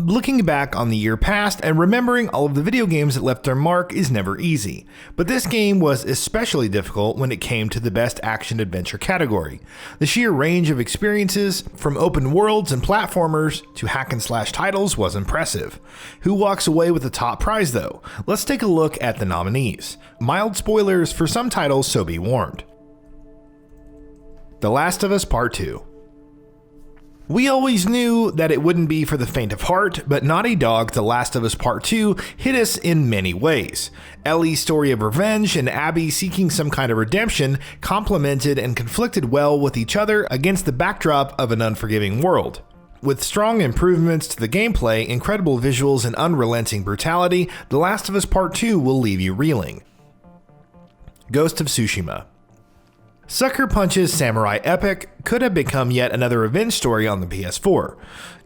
Looking back on the year past and remembering all of the video games that left their mark is never easy, but this game was especially difficult when it came to the best action-adventure category. The sheer range of experiences, from open worlds and platformers to hack-and-slash titles, was impressive. Who walks away with the top prize though? Let's take a look at the nominees. Mild spoilers for some titles, so be warned. The Last of Us Part 2. We always knew that it wouldn't be for the faint of heart, but Naughty Dog's The Last of Us Part 2 hit us in many ways. Ellie's story of revenge and Abby seeking some kind of redemption complemented and conflicted well with each other against the backdrop of an unforgiving world. With strong improvements to the gameplay, incredible visuals, and unrelenting brutality, The Last of Us Part 2 will leave you reeling. Ghost of Tsushima. Sucker Punch's samurai epic could have become yet another revenge story on the PS4.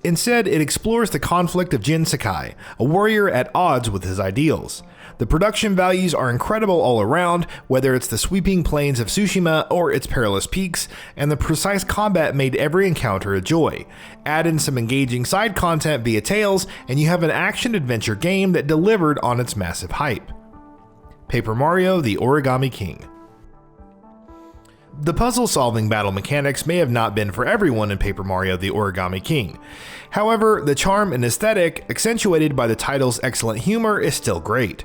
Instead, it explores the conflict of Jin Sakai, a warrior at odds with his ideals. The production values are incredible all around, whether it's the sweeping plains of Tsushima or its perilous peaks, and the precise combat made every encounter a joy. Add in some engaging side content via Tales, and you have an action-adventure game that delivered on its massive hype. Paper Mario: The Origami King. The puzzle-solving battle mechanics may have not been for everyone in Paper Mario: The Origami King. However, the charm and aesthetic, accentuated by the title's excellent humor, is still great.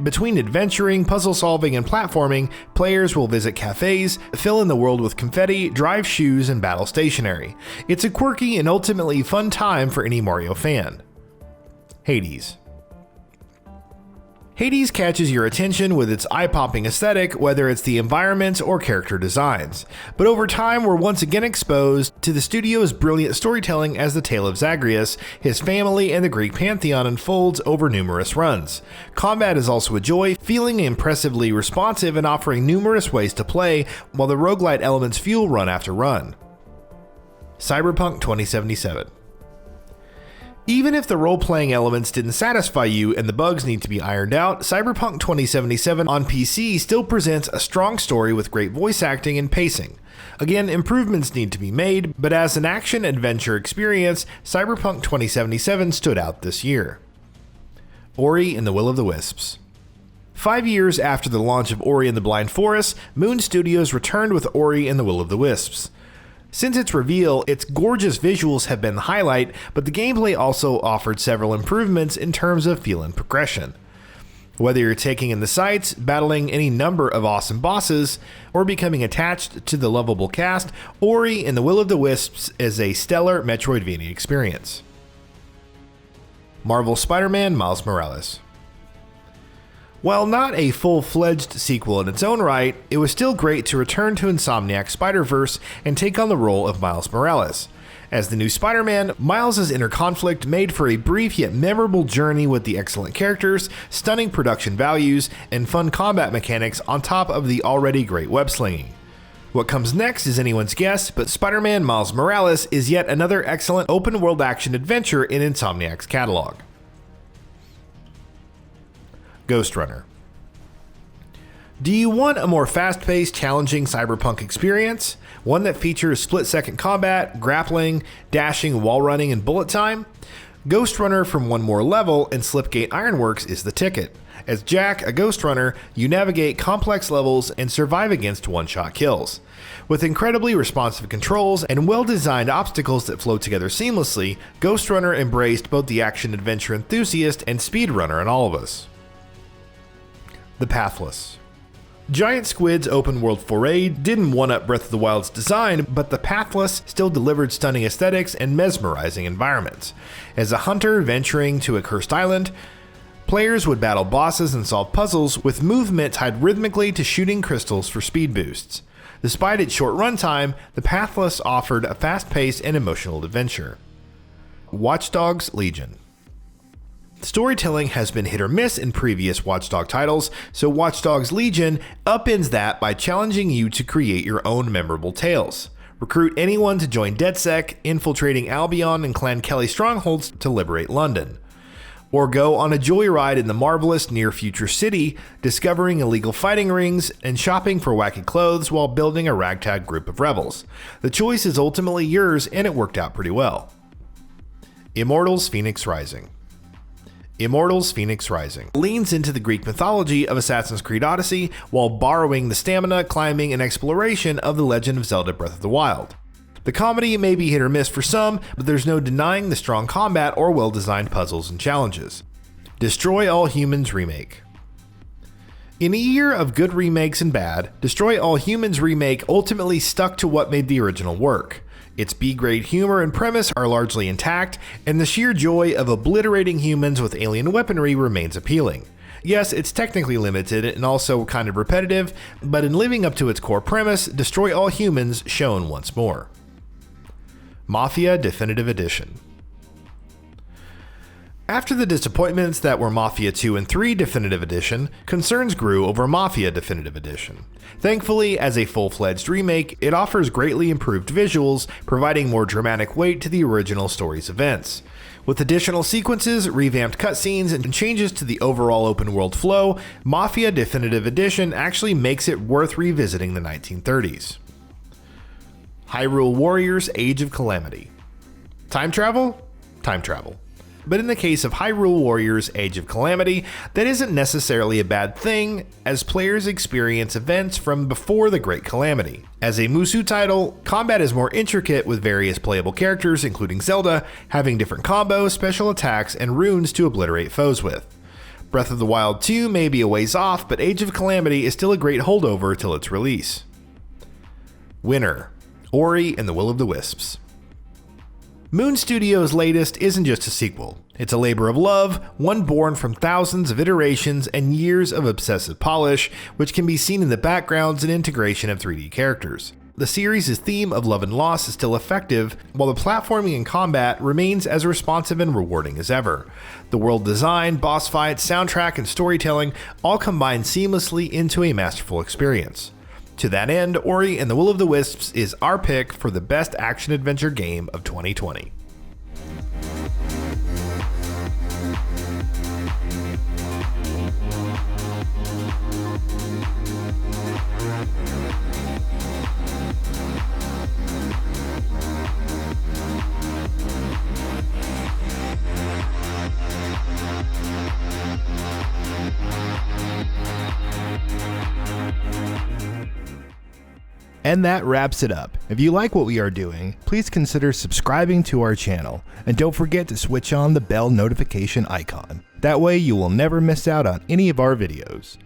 Between adventuring, puzzle-solving, and platforming, players will visit cafes, fill in the world with confetti, drive shoes, and battle stationery. It's a quirky and ultimately fun time for any Mario fan. Hades. Hades catches your attention with its eye-popping aesthetic, whether it's the environment or character designs. But over time, we're once again exposed to the studio's brilliant storytelling as the tale of Zagreus, his family, and the Greek pantheon unfolds over numerous runs. Combat is also a joy, feeling impressively responsive and offering numerous ways to play, while the roguelite elements fuel run after run. Cyberpunk 2077. Even if the role-playing elements didn't satisfy you and the bugs need to be ironed out, Cyberpunk 2077 on PC still presents a strong story with great voice acting and pacing. Again, improvements need to be made, but as an action-adventure experience, Cyberpunk 2077 stood out this year. Ori and the Will of the Wisps. 5 years after the launch of Ori and the Blind Forest, Moon Studios returned with Ori and the Will of the Wisps. Since its reveal, its gorgeous visuals have been the highlight, but the gameplay also offered several improvements in terms of feel and progression. Whether you're taking in the sights, battling any number of awesome bosses, or becoming attached to the lovable cast, Ori and the Will of the Wisps is a stellar Metroidvania experience. Marvel's Spider-Man: Miles Morales. While not a full-fledged sequel in its own right, it was still great to return to Insomniac's Spider-Verse and take on the role of Miles Morales. As the new Spider-Man, Miles' inner conflict made for a brief yet memorable journey with the excellent characters, stunning production values, and fun combat mechanics on top of the already great web-slinging. What comes next is anyone's guess, but Spider-Man: Miles Morales is yet another excellent open-world action-adventure in Insomniac's catalog. Ghostrunner. Do you want a more fast-paced, challenging cyberpunk experience? One that features split-second combat, grappling, dashing, wall running, and bullet time? Ghostrunner from One More Level and Slipgate Ironworks is the ticket. As Jack, a Ghostrunner, you navigate complex levels and survive against one-shot kills. With incredibly responsive controls and well-designed obstacles that flow together seamlessly, Ghostrunner embraced both the action-adventure enthusiast and speedrunner in all of us. The Pathless. Giant Squid's open-world foray didn't one-up Breath of the Wild's design, but The Pathless still delivered stunning aesthetics and mesmerizing environments. As a hunter venturing to a cursed island, players would battle bosses and solve puzzles with movement tied rhythmically to shooting crystals for speed boosts. Despite its short runtime, The Pathless offered a fast-paced and emotional adventure. Watch Dogs: Legion. Storytelling has been hit or miss in previous Watch Dogs titles, so Watch Dogs: Legion upends that by challenging you to create your own memorable tales. Recruit anyone to join DedSec, infiltrating Albion and Clan Kelly strongholds to liberate London. Or go on a joyride in the marvelous near-future city, discovering illegal fighting rings and shopping for wacky clothes while building a ragtag group of rebels. The choice is ultimately yours, and it worked out pretty well. Immortals FENYX Rising. Immortals FENYX Rising leans into the Greek mythology of Assassin's Creed Odyssey while borrowing the stamina, climbing, and exploration of The Legend of Zelda Breath of the Wild. The comedy may be hit or miss for some, but there's no denying the strong combat or well-designed puzzles and challenges. Destroy All Humans Remake. In a year of good remakes and bad, Destroy All Humans Remake ultimately stuck to what made the original work. Its B-grade humor and premise are largely intact, and the sheer joy of obliterating humans with alien weaponry remains appealing. Yes, it's technically limited and also kind of repetitive, but in living up to its core premise, Destroy All Humans shone once more. MAFIA Definitive Edition. After the disappointments that were Mafia 2 and 3 Definitive Edition, concerns grew over Mafia Definitive Edition. Thankfully, as a full-fledged remake, it offers greatly improved visuals, providing more dramatic weight to the original story's events. With additional sequences, revamped cutscenes, and changes to the overall open-world flow, Mafia Definitive Edition actually makes it worth revisiting the 1930s. HYRULE Warriors Age of Calamity. Time travel? Time travel. But in the case of HYRULE Warriors Age of Calamity, that isn't necessarily a bad thing, as players experience events from before the Great Calamity. As a Musou title, combat is more intricate with various playable characters, including Zelda, having different combos, special attacks, and runes to obliterate foes with. Breath of the Wild 2 may be a ways off, but Age of Calamity is still a great holdover till its release. Winner: Ori and the Will of the Wisps. Moon Studios' latest isn't just a sequel. It's a labor of love, one born from thousands of iterations and years of obsessive polish, which can be seen in the backgrounds and integration of 3D characters. The series' theme of love and loss is still effective, while the platforming and combat remains as responsive and rewarding as ever. The world design, boss fights, soundtrack, and storytelling all combine seamlessly into a masterful experience. To that end, Ori and the Will of the Wisps is our pick for the best action-adventure game of 2020. And that wraps it up. If you like what we are doing, please consider subscribing to our channel, and don't forget to switch on the bell notification icon. That way you will never miss out on any of our videos.